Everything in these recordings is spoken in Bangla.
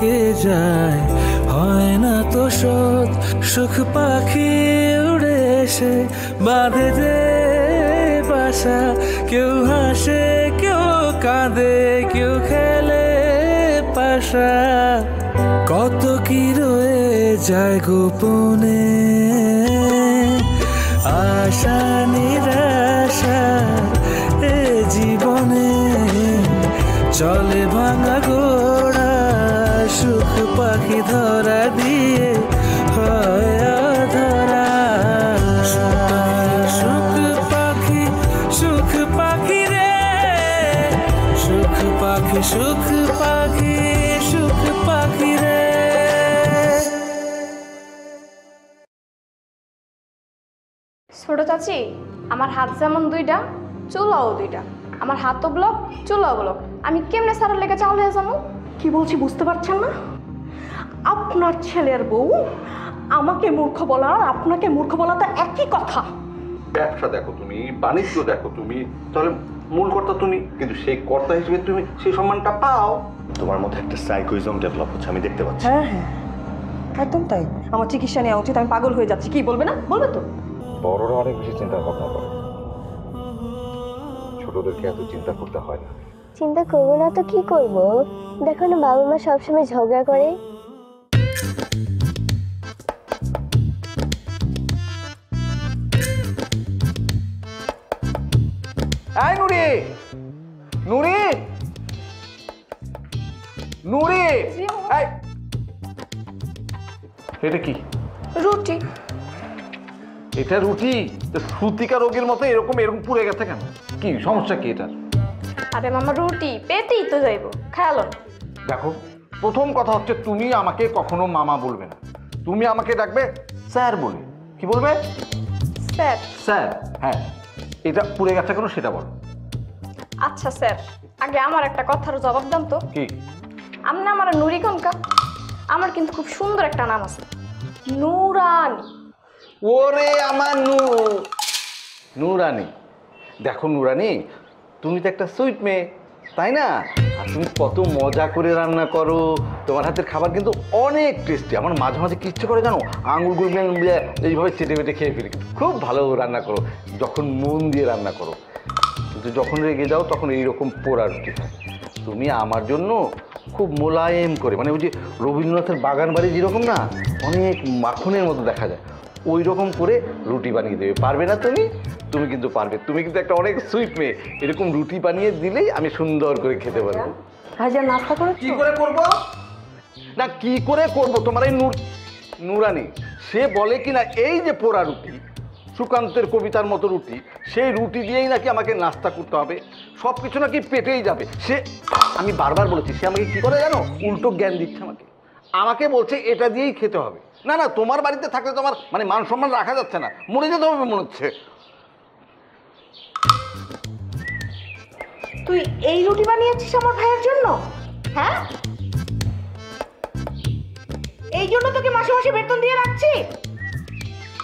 থেকে যায়, হয় না তো শোধ। সুখ পাখি উড়ে এসে বাঁধে যে বাসা, কেউ হাসে কেউ কাঁদে কেউ খেলে পাশা। কত কি রয়ে যায় গোপনে, আশা নিরাশা এ জীবনে। চলে ভাঙা ঘোড়া, সুখ পাখি ধরা দিয়ে হয় ধরা। সুখ পাখি সুখ পাখি রে, সুখ পাখি সুখ পাখি সুখ পাখি রে। ছোট চাচি, আমার হাত যেমন দুইটা, চুলাও দুইটা। আমার হাতও ব্লক, চুলাও ব্লক। আমি কেমনে সারার লেগে চাউল হয়ে যাবো? কি বলছি বুঝতে পারছেন না? আপনার ছেলের বউ আমাকে মূর্খ বলা আর আপনাকে মূর্খ বলা তো একই কথা। ব্যবসা দেখো তুমি, বাণিজ্য দেখো তুমি, তাহলে মূল কর্তা তুমি, কিন্তু সেই কর্তা হিসেবে তুমি সেই সম্মানটা পাও। তোমার মধ্যে একটা সাইকোইজম ডেভেলপ হচ্ছে, আমি দেখতে পাচ্ছি। হ্যাঁ হ্যাঁ, একদম তাই। আমার চিকিৎসা নেওয়া উচিত, আমি পাগল হয়ে যাচ্ছি। কি বলবে না? বলবে তো। বড়রা অনেক বেশি চিন্তা ভাবনা করে, ছোটদেরকে এত চিন্তা করতে হয় না। চিন্তা করবো না তো কি করব? দেখো না বাবা মা সবসময় ঝগড়া করে। এই নুরি, নুরি, নুরি, এই এটা কি? রুটি। এটা রুটি? শ্রুতিকা রোগের মতো এরকম এরকম পুড়ে গেছে কেন? কি সমস্যা কি এটা? আরে মামা, রুটি পেটেই তো যাইবো, খেয়ালো। দেখো, প্রথম কথা হচ্ছে তুমি আমাকে কখনো মামা বলবে না, তুমি আমাকে ডাকবে স্যার বলে। কি বলবে? স্যার। স্যার, হ্যাঁ। এটা পুড়ে গেছে কেন সেটা বলো। আচ্ছা স্যার, আগে আমার একটা কথার জবাব দাম তো। কি? আমনে আমার নুরি কনকা? আমার কিন্তু খুব সুন্দর একটা নাম আছে, নুরানি। ওরে আমার নুরানি। দেখো নুরানি, তুমি তো একটা সুইট মেয়ে, তাই না? আর তুমি কত মজা করে রান্না করো, তোমার হাতের খাবার কিন্তু অনেক টেস্টি। আমার মাঝে মাঝে কি ইচ্ছে করে জানো, আঙুলগুলো এইভাবে চেটে বেটে খেয়ে ফেলি। খুব ভালো রান্না করো যখন মন দিয়ে রান্না করো, কিন্তু যখন রেগে যাও তখন এইরকম পোড়া রুটি হয়। তুমি আমার জন্য খুব মোলায়েম করে, মানে ওই যে রবীন্দ্রনাথের বাগান বাড়ি যেরকম না, অনেক মাখনের মতো দেখা যায়, ওই রকম করে রুটি বানিয়ে দেবে। পারবে না তুমি? তুমি কিন্তু পারবে, তুমি কিন্তু একটা অনেক সুইট মেয়ে। এরকম রুটি বানিয়ে দিলেই আমি সুন্দর করে খেতে পারবো। ভাইজান নাস্তা করে কি করে করব না, কি করে করব? তোমার এই নুরানি সে বলে কি না, এই যে পোড়া রুটি, সুকান্তের কবিতার মতো রুটি, সেই রুটি দিয়েই নাকি আমাকে নাস্তা করতে হবে, সব কিছু নাকি পেটেই যাবে। সে, আমি বারবার বলেছি, সে আমাকে কি করে জানো, উল্টো জ্ঞান দিচ্ছে আমাকে। আমাকে বলছে এটা দিয়েই খেতে হবে। না না, তোমার বাড়িতে থাকলে তোমার মানে মান সম্মান রাখা যাচ্ছে না, মরে যেতে হবে মনে হচ্ছে। তুই এই রুটি বানিয়েছিস আমার ভাইয়ের জন্য? হ্যাঁ, এই জন্য তোকে মাসে মাসে বেতন দিয়ে রাখছি,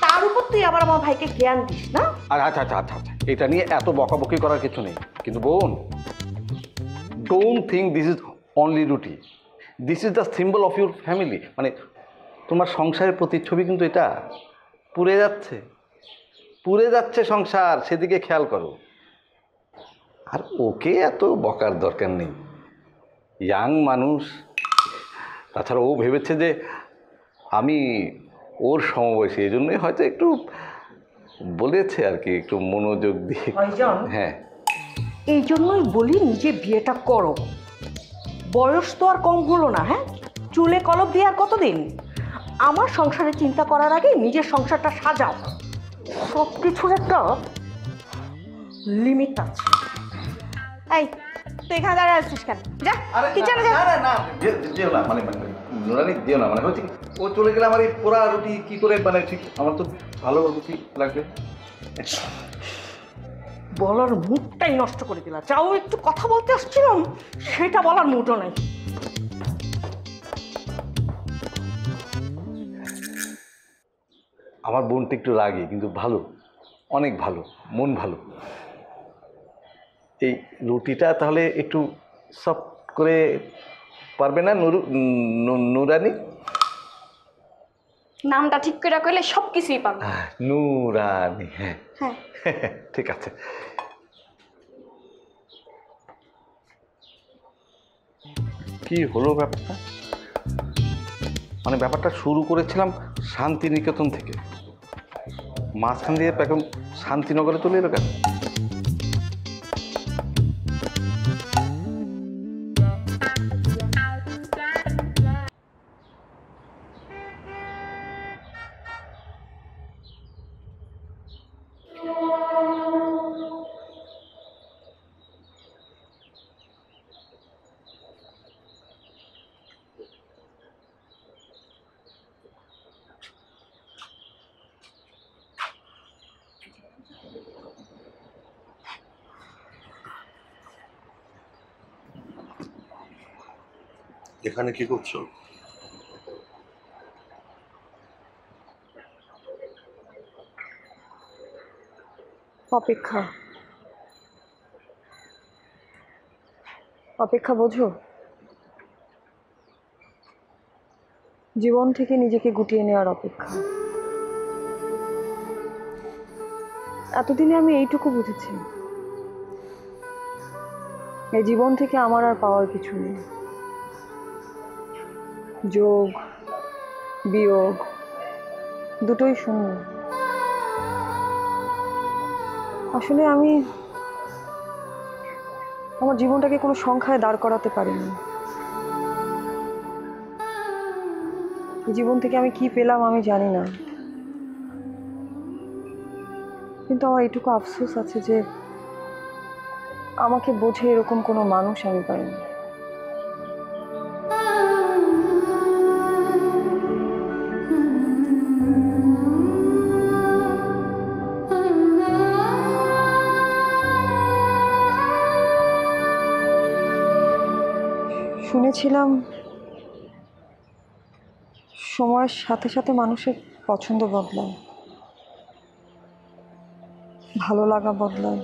তার উপর তুই আবার আমার ভাইকে জ্ঞান দিস না? আচ্ছা আচ্ছা আচ্ছা আচ্ছা, এটা নিয়ে এত বকাবকি করার কিছু নেই। কিন্তু বোন, don't think this is only roti, this is the symbol of your family. মানে তোমার সংসারের প্রতিচ্ছবি কিন্তু এটা। পুড়ে যাচ্ছে, পুড়ে যাচ্ছে সংসার, সেদিকে খেয়াল করো। আর ওকে এত বকার দরকার নেই, ইয়াং মানুষ। তাছাড়া ও ভেবেছে যে আমি ওর সমবয়সী, এই জন্যই হয়তো একটু বলেছে আর কি, একটু মনোযোগ দিয়ে। হ্যাঁ, এই জন্যই বলি নিজে বিয়েটা করো, বয়স তো আর কম হলো না। হ্যাঁ, চুলে কলপ দিয়ে আর কতদিন? আমার সংসারে চিন্তা করার আগে নিজের সংসারটা সাজাও। সব কিছুর একটা লিমিট আছে। এই তুই এখানে দাঁড়িয়ে আসছিস কেন? যা কিচেনে যা। না যেও না, মানে নুরানি যেও না, মানে হচ্ছে ও চলে গেলে আমার এই পোড়া রুটি কি করে, মানে ঠিক আমার তো ভালো রুটি লাগবে। বলার মুডটাই নষ্ট করে দিলা। যাও, একটু কথা বলতে আসছিলাম, সেটা বলার মুডও নাই। আমার বোনটা একটু রাগী, কিন্তু ভালো, অনেক ভালো, মন ভালো। এই রুটিটা তাহলে একটু সফট করে পারবে না নুরানি? নামটা ঠিক করে কইলে সব কিছুই পারবো। নুরানি, হ্যাঁ হ্যাঁ। ঠিক আছে। কি হলো ব্যাপারটা? মানে ব্যাপারটা শুরু করেছিলাম শান্তিনিকেতন থেকে, মাঝখান দিয়ে এখন শান্তিনগরে চলে এলো কেন? এখানে কি করছো? অপেক্ষা। অপেক্ষা বোঝো? জীবন থেকে নিজেকে গুটিয়ে নেওয়ার অপেক্ষা। এতদিনে আমি এইটুকু বুঝেছি, এই জীবন থেকে আমার আর পাওয়ার কিছু নেই। যোগ বিয়োগ দুটোই শূন্য। আসলে আমি আমার জীবনটাকে কোনো সংখ্যায় দাঁড় করাতে পারিনি। জীবন থেকে আমি কি পেলাম আমি জানি না, কিন্তু আমার এইটুকু আফসোস আছে যে আমাকে বোঝে এরকম কোনো মানুষ আমি পাইনি। শুনেছিলাম সময়ের সাথে সাথে মানুষের পছন্দ বদলায়, ভালো লাগা বদলায়,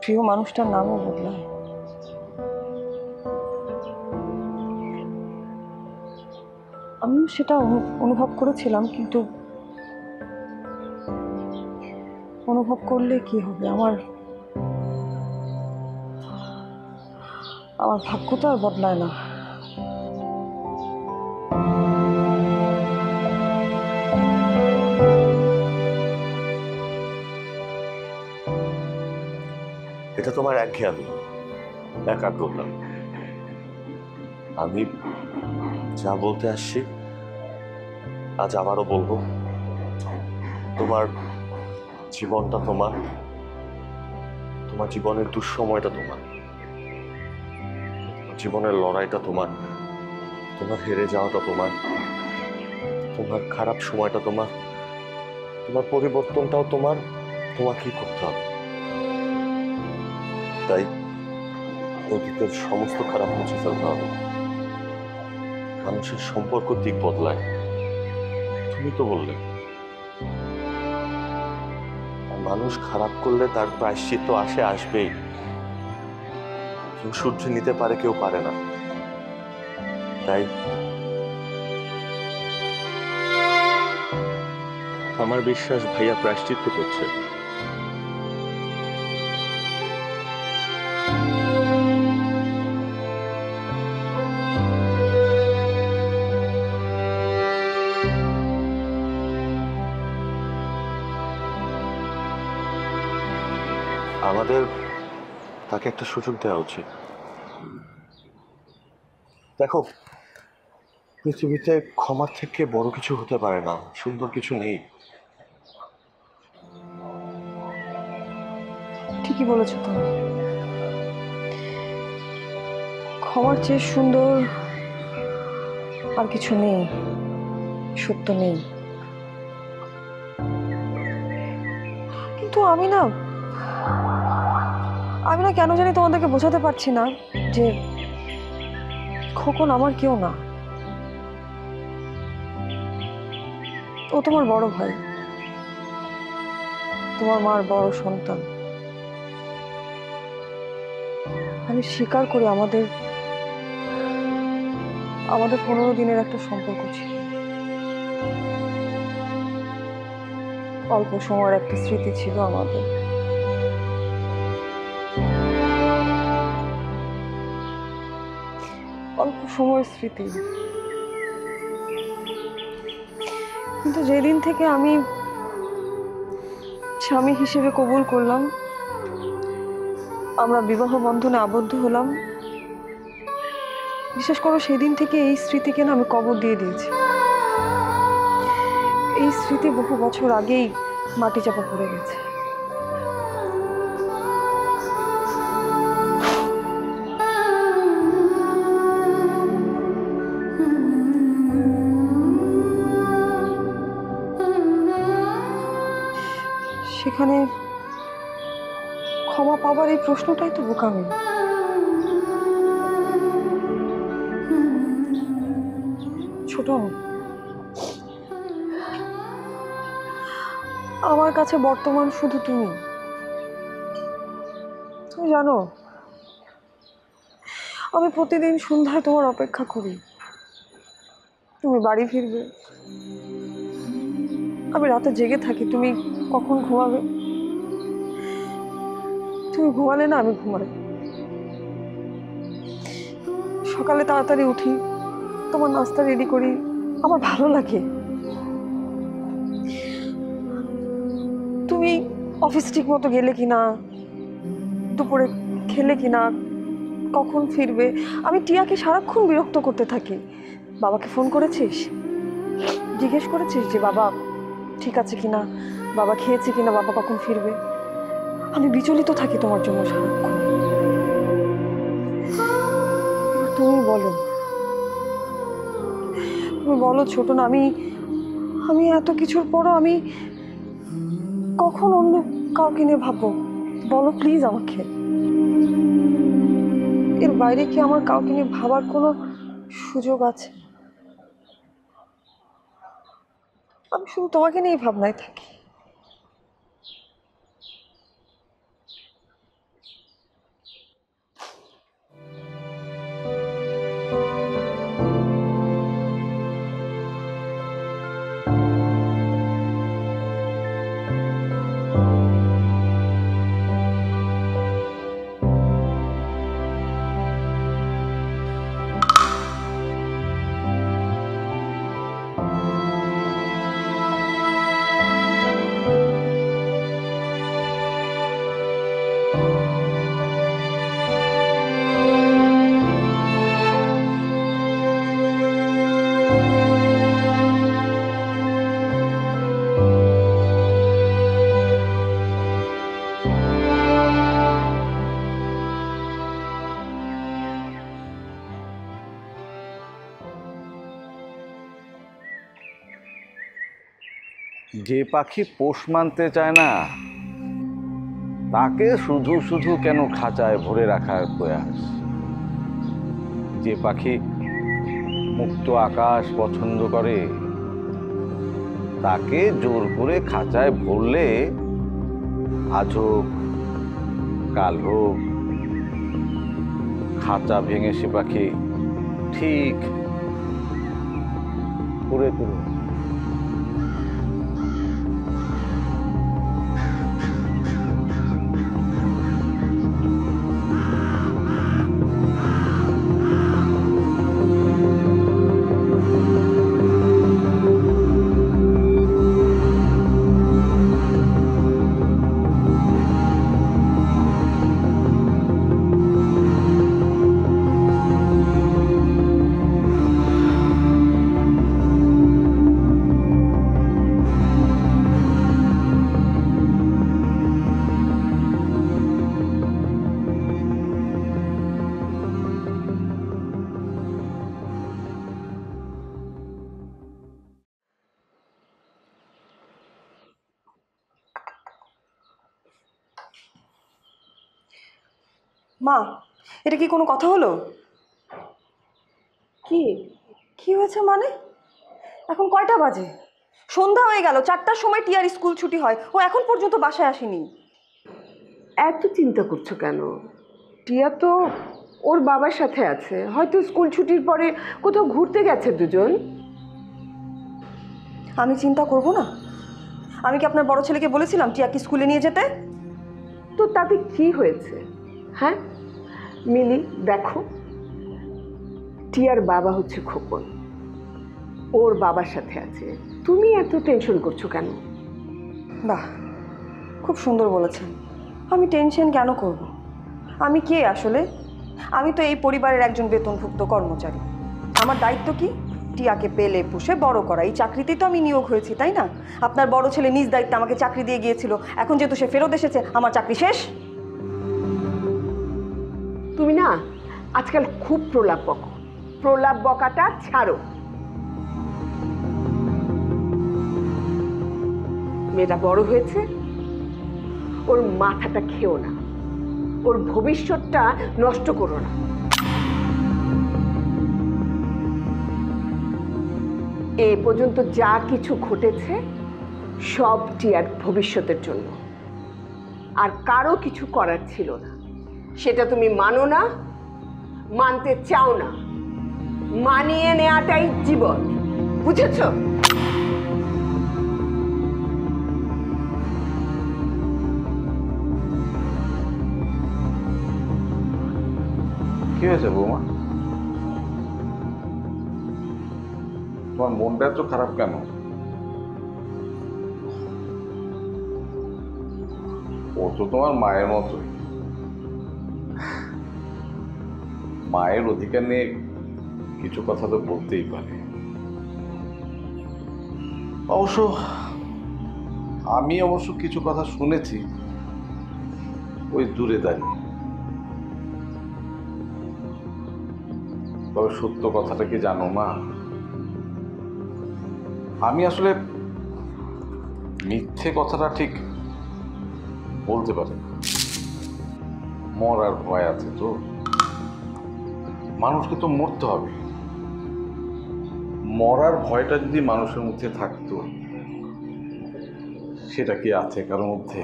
প্রিয় মানুষটার নামও বদলায়। আমিও সেটা অনুভব করেছিলাম, কিন্তু অনুভব করলে কি হবে? আমার ভাগ্য তো আর বদলায় না। এটা তোমার একঘেয়ামি, একাগ্রতা। আমি যা বলতে আসছি আজ আবারও বলবো, তোমার জীবনটা তোমার, তোমার জীবনের দুঃসময়টা তোমার, জীবনের লড়াইটা তোমার, তোমার হেরে যাওয়াটা তোমার, তোমার খারাপ সময়টা তোমার, তোমার পরিবর্তনটাও তোমার। তোমাকেই করতে হবে। তাই অতীতের সমস্ত খারাপ মুছে ফেলতে হবে। মানুষের সম্পর্ক দিক বদলায়, তুমি তো বললে। মানুষ খারাপ করলে তার প্রায়শ্চিত্ত আসবেই। কেউ শুধরে নিতে পারে, কেউ পারে না। তাই আমার বিশ্বাস ভাইয়া প্রায়শ্চিত্ত করছে। আমাদের তাকে একটা সুযোগ দেওয়া উচিত। দেখো, পৃথিবীতে ক্ষমার থেকে বড় কিছু হতে পারে না, সুন্দর কিছু নেই। ঠিকই বলেছো তুমি। ক্ষমার চেয়ে সুন্দর আর কিছু নেই, সত্য নেই। কিন্তু আমি না কেন জানি তোমাদেরকে বোঝাতে পারছি না যে খোকন আমার কেউ না। ও তোমার বড় ভাই, তোমার মার বড় সন্তান। আমি স্বীকার করি আমাদের আমাদের 15 দিনের একটা সম্পর্ক ছিল, অল্প সময়ের একটা স্মৃতি ছিল আমাদের। অল্প সময়ের স্মৃতি, কিন্তু যেদিন থেকে আমি স্বামী হিসেবে কবুল করলাম, আমরা বিবাহ বন্ধনে আবদ্ধ হলাম, বিশেষ করে সেদিন থেকে এই স্মৃতিকে না আমি কবর দিয়ে দিয়েছি। এই স্মৃতি বহু বছর আগেই মাটি চাপা পড়ে গেছে। সেখানে ক্ষমা পাবার এই প্রশ্নটাই তো বোকামি। ছোট, আমার কাছে বর্তমান শুধু তুমি। তুমি জানো, আমি প্রতিদিন সন্ধ্যায় তোমার অপেক্ষা করি। তুমি বাড়ি ফিরবে, আমি রাতে জেগে থাকি তুমি কখন ঘুমাবে। তুমি ঘুমালে না আমি ঘুমাই, সকালে তাড়াতাড়ি উঠি, তোমার নাস্তা রেডি করি, আমার ভালো লাগে। তুমি অফিস ঠিক মতো গেলে কিনা, দুপুরে খেলে কিনা, কখন ফিরবে, আমি টিয়াকে সারাক্ষণ বিরক্ত করতে থাকি। বাবাকে ফোন করেছিস, জিজ্ঞেস করেছিস যে বাবা ঠিক আছে কিনা, বাবা খেয়েছে কিনা, বাবা কখন ফিরবে। আমি বিচলিত থাকি তোমার জন্য সারাক্ষণ। তুমি বলো, তুমি বলো ছোট না, আমি এত কিছুর পরও আমি কখন অন্য কাউকে নিয়ে ভাববো? বলো প্লিজ আমাকে। এর বাইরে কি আমার কাউকে নিয়ে ভাবার কোনো সুযোগ আছে? আমি শুধু তোমাকে নিয়ে ভাবনায় থাকি। যে পাখি পোষ মানতে চায় না তাকে শুধু শুধু কেন খাঁচায় ভরে রাখার প্রয়াস। যে পাখি মুক্ত আকাশ পছন্দ করে তাকে জোর করে খাঁচায় ভরলে আজ হোক কাল হোক খাঁচা ভেঙে সে পাখি ঠিক করে তুলবে। মা, এটা কি কোনো কথা হলো? কি কি হয়েছে মানে? এখন কয়টা বাজে? সন্ধ্যা হয়ে গেল, 4টার সময় টিয়ার স্কুল ছুটি হয়, ও এখন পর্যন্ত বাসায় আসেনি। এত চিন্তা করছো কেন? টিয়া তো ওর বাবার সাথে আছে, হয়তো স্কুল ছুটির পরে কোথাও ঘুরতে গেছে দুজন। আমি চিন্তা করব না? আমি কি আপনার বড় ছেলেকে বলেছিলাম টিয়াকে স্কুলে নিয়ে যেতে? তো তাতে কি হয়েছে? হ্যাঁ মিলি, দেখো টিয়ার বাবা হচ্ছে খোকন, ওর বাবার সাথে আছে, তুমি এত টেনশন করছো কেন? বাহ, খুব সুন্দর বলেছেন। আমি টেনশন কেন করব? আমি কে আসলে? আমি তো এই পরিবারের একজন বেতনভুক্ত কর্মচারী। আমার দায়িত্ব কি? টিয়াকে পেলে পুষে বড় করা। এই চাকরিতেই তো আমি নিয়োগ হয়েছি, তাই না? আপনার বড় ছেলে নিজ দায়িত্বে আমাকে চাকরি দিয়ে গিয়েছিল, এখন যেহেতু সে ফেরত এসেছে আমার চাকরি শেষ। তুমি না আজকাল খুব প্রলাপ বকো, প্রলাপ বকাটা ছাড়ো। মেয়েটা বড় হয়েছে, ওর মাথাটা খেও না, ওর ভবিষ্যৎটা নষ্ট করো না। এ পর্যন্ত যা কিছু ঘটেছে সব টিয়ার ভবিষ্যতের জন্য, আর কারো কিছু করার ছিল না। সেটা তুমি মানো না, মানতে চাও না, মানিয়ে নেওয়াটাই জীবন, বুঝেছো? কি হয়েছে বৌমা? তোমার মনটা এত খারাপ কেন? ও তো তোমার মায়ের মতোই। মায়ের অধিকার নিয়ে কিছু কথা তো বলতেই পারে। আমি অবশ্য কিছু কথা শুনেছি ওই দূরে দাঁড়িয়ে। তবে সত্য কথাটা কি জানো মা? আমি আসলে মিথ্যে কথাটা ঠিক বলতে পারি না। মরার ভয় আছে তো, মানুষকে তো মরতে হবে। মরার ভয়টা যদি মানুষের মধ্যে থাকতো, সেটা কি আছে কারোর মধ্যে?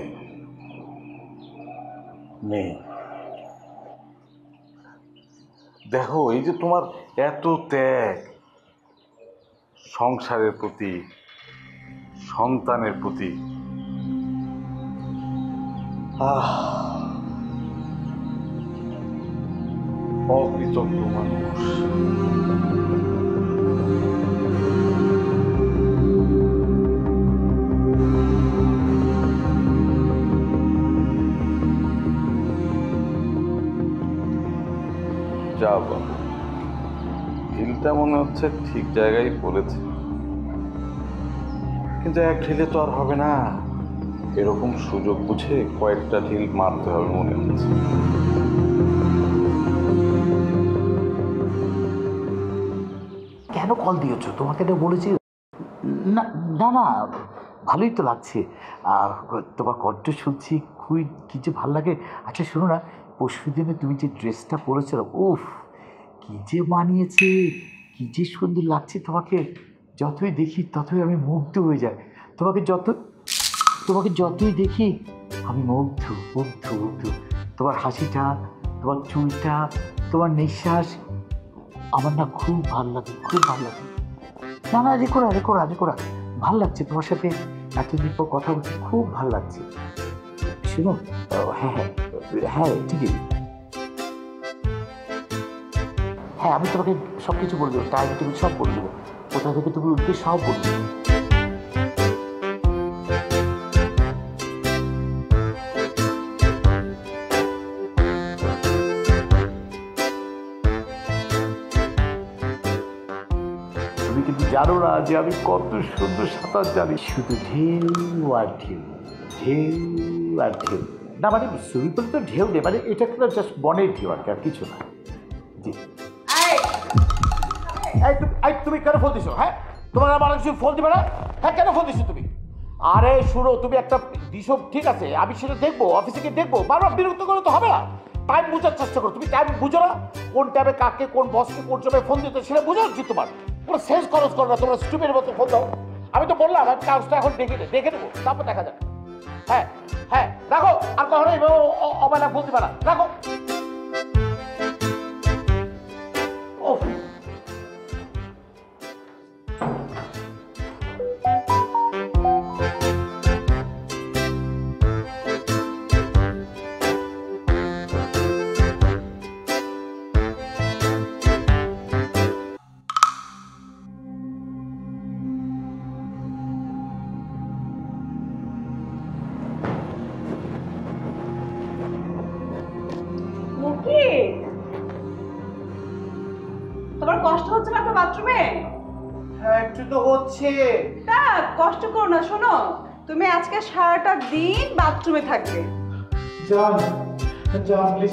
নেই। দেখো, এই যে তোমার এত ত্যাগ সংসারের প্রতি, সন্তানের প্রতি, অকৃতজ্ঞ মানুষ। যা বল, ঢিলটা মনে হচ্ছে ঠিক জায়গায় পড়েছে, কিন্তু এক ঢিলে তো আর হবে না। এরকম সুযোগ বুঝে কয়েকটা ঢিল মারতে হবে মনে হচ্ছে। কেন কল দিয়েছো? তোমাকে তো বলেছি। না না না, ভালোই তো লাগছে। আর তোমার কণ্ঠ শুনছি, খুবই কি যে ভালো লাগে। আচ্ছা শোনো না, পরশু দিনে তুমি যে ড্রেসটা পরেছো, উফ কি যে মানিয়েছে, কি যে সুন্দর লাগছে তোমাকে। যতই দেখি ততই আমি মুগ্ধ হয়ে যাই। তোমাকে যতই দেখি আমি মুগ্ধ মুগ্ধ মুগ্ধ। তোমার হাসিটা, তোমার চুলটা, তোমার নিঃশ্বাস আমার না খুব ভালো লাগে, খুব ভালো লাগে। না না, রেকোরা ভালো লাগছে তোমার সাথে এতদিন পর কথা বলছি, খুব ভালো লাগছে। শুনো, হ্যাঁ ঠিকই, হ্যাঁ আমি তোমাকে সব কিছু বলে দেবো, টাইম টেবিল সব বলে দেবো, কোথা থেকে তুমি উঠবে সব বলে দেবো। তুমি কিন্তু জানো না যে আমি কত সুন্দর সাঁতার জানি। শুধু ঢেউ আর ঢেউ, ঢেউ আর ঢেউ। না মানে সুইমিং পুল তো ঢেউ নেই, মানে এটা একটা জাস্ট বনের ঢেউ আর কি, আর কিছু না। জি তুমি কেন ফোন দিছো? হ্যাঁ তোমার আমার ফোন দিবে না? হ্যাঁ কেন ফোন দিছো তুমি? আরে শুনো, তুমি একটা দিশো, ঠিক আছে আমি সেটা দেখবো, অফিসে গিয়ে দেখবো, বারবার বিরক্ত করে তো হবে না। টাইম বোঝার চেষ্টা করো, তুমি টাইম বুঝো না? কোন টাইমে কাকে, কোন বসকে, কোন সময় ফোন দিতে, সেটা বোঝা উচিত তোমার। পুরো শেষ খরচ করো না, তোমরা স্টুপের মতো ফোন দাও। আমি তো বললাম আমি কাজটা এখন দেখে নেবো, তারপর দেখা যাবে। হ্যাঁ রাখো, আর কখনো অবালা ফোন দিবা না, রাখো। তো বাথরুমে? হ্যাঁ একটু তো হচ্ছে। তা কষ্ট করো না, শোনো তুমি আজকে সারাটা দিন বাথরুমে থাকবে। জান জান প্লিজ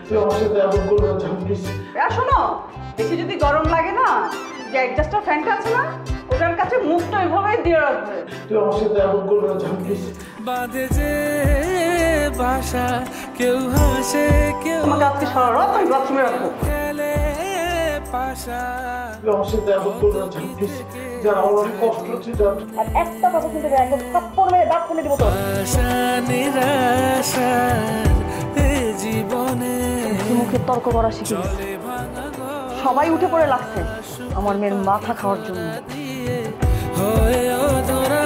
তুই আমার সাথে এমন করো না জান প্লিজ। আর শোনো, বেশি যদি গরম লাগে না, যে অ্যাডজাস্টার ফ্যানটা আছে না, ওটার কাছে মুখটা ওইভাবে দিয়ে রাখবে। তুই আমার সাথে এমন করো না জান প্লিজ। বাঁধে যে বাসা, কেউ হাসে কেউ তোমাকে আজকে সারা রাত আমি বাথরুমে রাখবো। খেলে পাশা। তুই আমার সাথে এমন করো না জান প্লিজ। জান আমার অনেক কষ্ট হচ্ছে জান। আর একটা কথা শুনতে দেয়, একদম থাপ্পড় মেরে দাঁত ফেলে দেবো তো। আশা নিরাশার এ জীবনে মুখে তর্ক করা শিখে গেছে। চলে ভাঙা ঘর সবাই উঠে পড়ে লাগছে আমার মেয়ের মাথা খাওয়ার জন্য। দিয়ে হয়ে অধরা।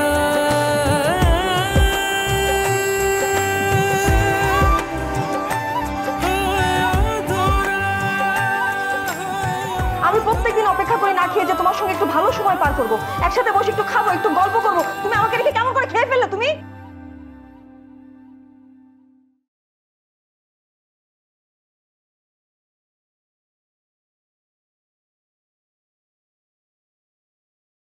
আমি প্রত্যেকদিন অপেক্ষা করে না খেয়ে যে তোমার সঙ্গে একটু ভালো সময় পার করবো, একসাথে বসে একটু খাবো, একটু গল্প করবো, তুমি আমাকে রেখে কেমন করে খেয়ে ফেললে তুমি?